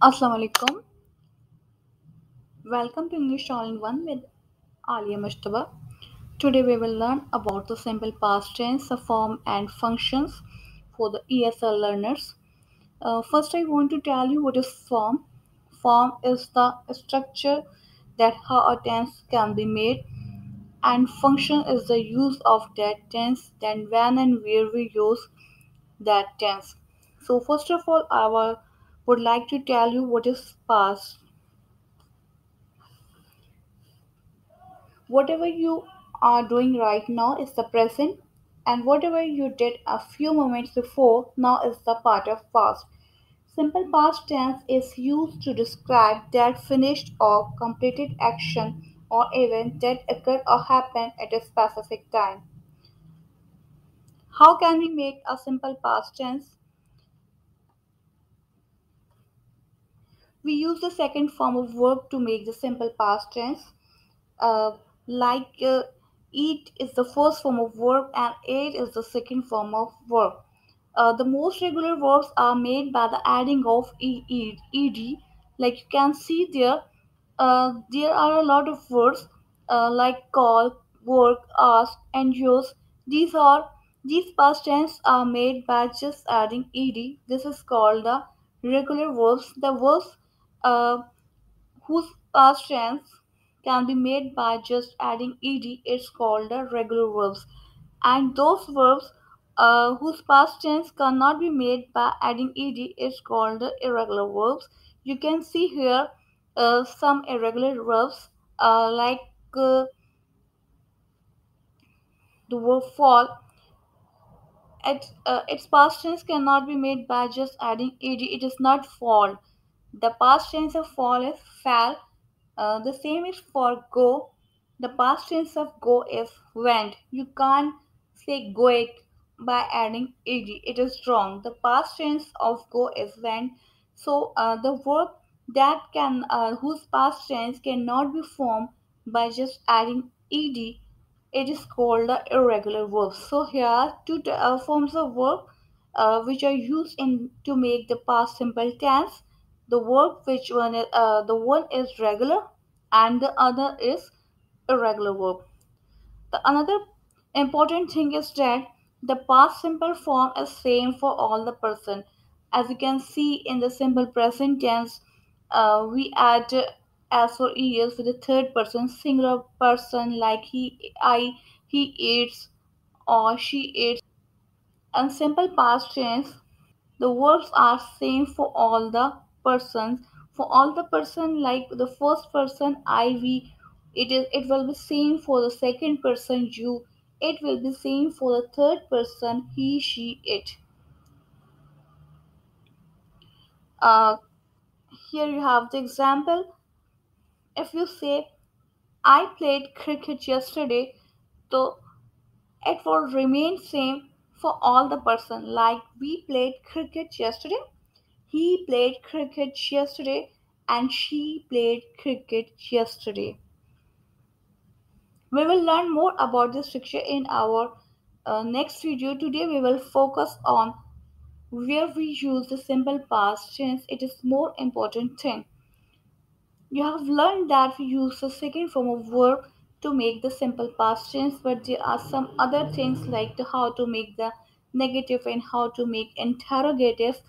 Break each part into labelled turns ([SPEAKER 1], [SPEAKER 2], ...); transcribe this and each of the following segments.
[SPEAKER 1] Assalamu alaikum. Welcome to English All in One with Alia Mushtaba. Today we will learn about the simple past tense, the form and functions for the ESL learners. First, I want to tell you what is form. Form is the structure that how a tense can be made, and function is the use of that tense, then when and where we use that tense. So, first of all, would like to tell you what is past. Whatever you are doing right now is the present, and whatever you did a few moments before now is the part of past. Simple past tense is used to describe that finished or completed action or event that occurred or happened at a specific time. How can we make a simple past tense? We use the second form of verb to make the simple past tense. uh, like eat is the first form of verb and ate is the second form of verb. The most regular verbs are made by the adding of ed. Like you can see there, there are a lot of words like call, work, ask, and use. These past tense are made by just adding ed. This is called the regular verbs. The verbs uh, whose past tense can be made by just adding ed is called the regular verbs, and those verbs whose past tense cannot be made by adding ed is called the irregular verbs. You can see here some irregular verbs like the verb fall. Its past tense cannot be made by just adding ed. It is not fall. The past tense of fall is fell. The same is for go. The past tense of go is went. You can't say go it by adding ed. It is wrong. The past tense of go is went. So the verb that can whose past tense cannot be formed by just adding ed, it is called the irregular verb. So here are two forms of verb which are used in to make the past simple tense. The verb which one is the one is regular and the other is irregular verb. The another important thing is that the past simple form is same for all the person. As you can see in the simple present tense, we add as for ears with the third person singular person like he eats or she eats. And simple past tense, the verbs are same for all the persons. For all the person like the first person I we, it will be same for the second person you. It will be same for the third person he she it. Uh, Here you have the example. If you say I played cricket yesterday, so it will remain same for all the person. Like we played cricket yesterday, he played cricket yesterday, and she played cricket yesterday. We will learn more about this structure in our next video. Today we will focus on where we use the simple past tense. It is more important thing. You have learned that we use the second form of verb to make the simple past tense, but there are some other things like how to make the negative and how to make interrogative.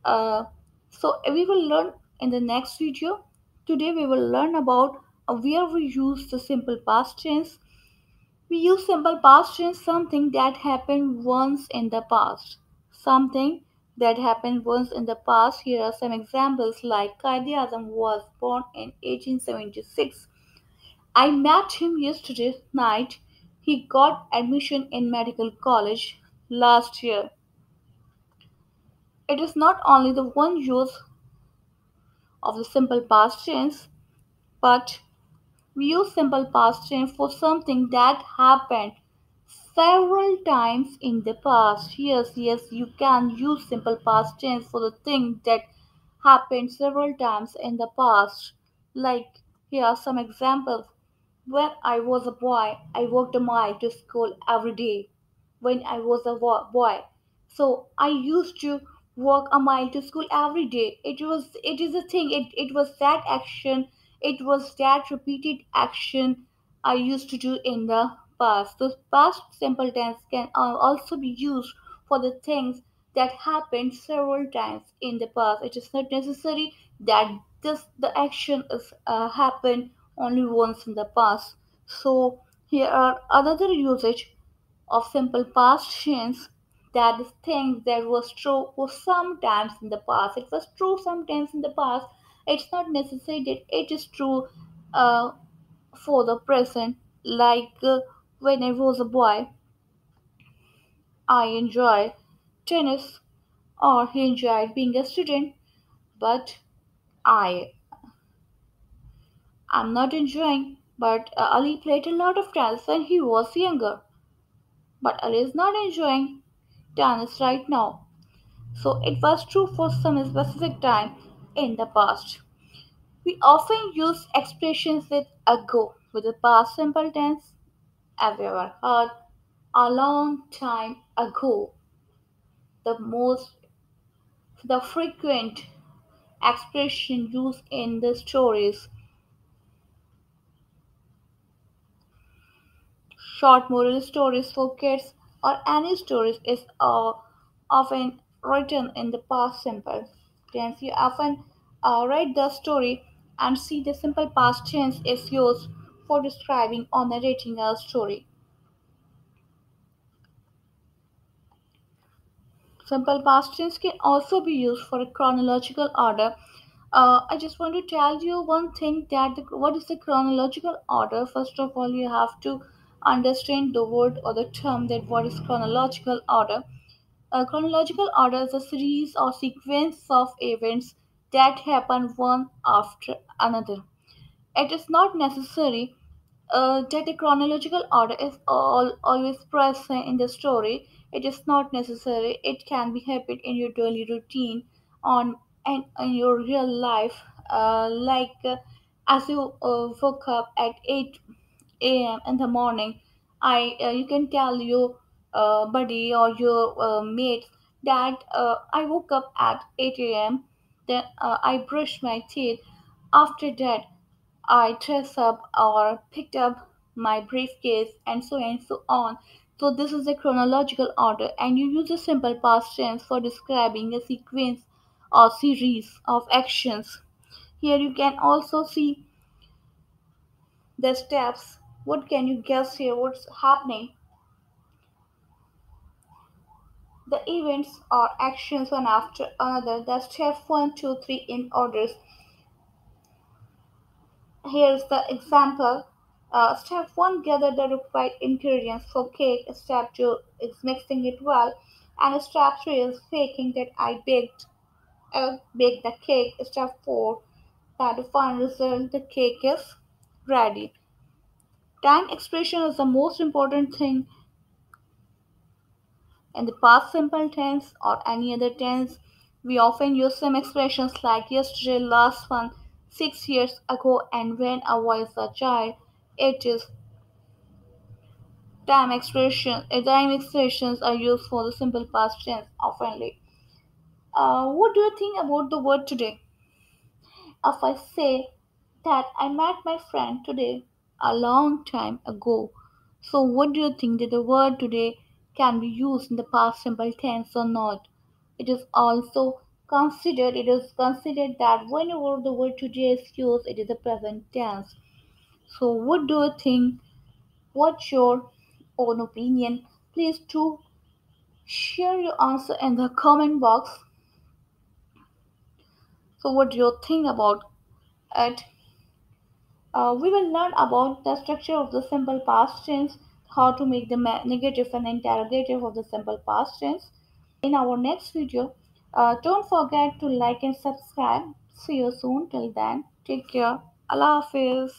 [SPEAKER 1] Uh, so we will learn in the next video. Today we will learn about where we use the simple past tense. We use simple past tense something that happened once in the past. Something that happened once in the past. Here are some examples like Qaidi Azam was born in 1876. I met him yesterday night. He got admission in medical college last year. It is not only the one use of the simple past tense, but we use simple past tense for something that happened several times in the past. Yes, you can use simple past tense for the thing that happened several times in the past. Like, here are some examples. When I was a boy, I walked a mile to school every day. When I was a boy. So, I used to walk a mile to school every day. It is a thing. It was that action. It was that repeated action I used to do in the past. The past simple tense can also be used for the things that happened several times in the past. It is not necessary that the action is happened only once in the past. So here are another usage of simple past tense, that is things that was true for sometimes in the past. It was true sometimes in the past. It's not necessary that it is true uh, for the present. Like when I was a boy, I enjoyed tennis, or he enjoyed being a student, but I am not enjoying. But Ali played a lot of tennis when he was younger. But Ali is not enjoying tennis right now. So it was true for some specific time in the past. We often use expressions with ago with the past simple tense. Have you ever heard a long time ago? The most the frequent expression used in the stories, short moral stories for kids, or any stories is often written in the past simple tense. You often write the story and see the simple past tense is used for describing or narrating a story. Simple past tense can also be used for a chronological order. I just want to tell you one thing that what is the chronological order? First of all, you have to understand the word or the term that what is chronological order. A chronological order is a series or sequence of events that happen one after another. It is not necessary that a chronological order is always present in the story. It is not necessary. It can be happen in your daily routine on and in your real life. As you woke up at 8 a.m. in the morning, you can tell your buddy or your mates that I woke up at 8 a.m. Then I brushed my teeth. After that, I dressed up or picked up my briefcase and so on. So this is a chronological order, and you use a simple past tense for describing a sequence or series of actions. Here you can also see the steps. What can you guess here? What's happening? The events or actions one after another. The step one, two, three in orders. Here's the example. Step 1, gather the required ingredients for cake. Step 2 is mixing it well. And step 3 is faking that baked the cake. Step 4, that the final result, the cake is ready. Time expression is the most important thing in the past simple tense or any other tense. We often use some expressions like yesterday, last one, 6 years ago, and when I was a child. It is time expressions are used for the simple past tense oftenly. What do you think about the word today? If I say that I met my friend today a long time ago, so what do you think that the word today can be used in the past simple tense or not? It is considered that whenever the word today is used, it is the present tense. So what do you think? What's your own opinion? Please do share your answer in the comment box. So, what do you think about it? We will learn about the structure of the simple past tense, how to make the negative and interrogative of the simple past tense in our next video. Don't forget to like and subscribe. See you soon. Till then, take care. Allah Hafiz.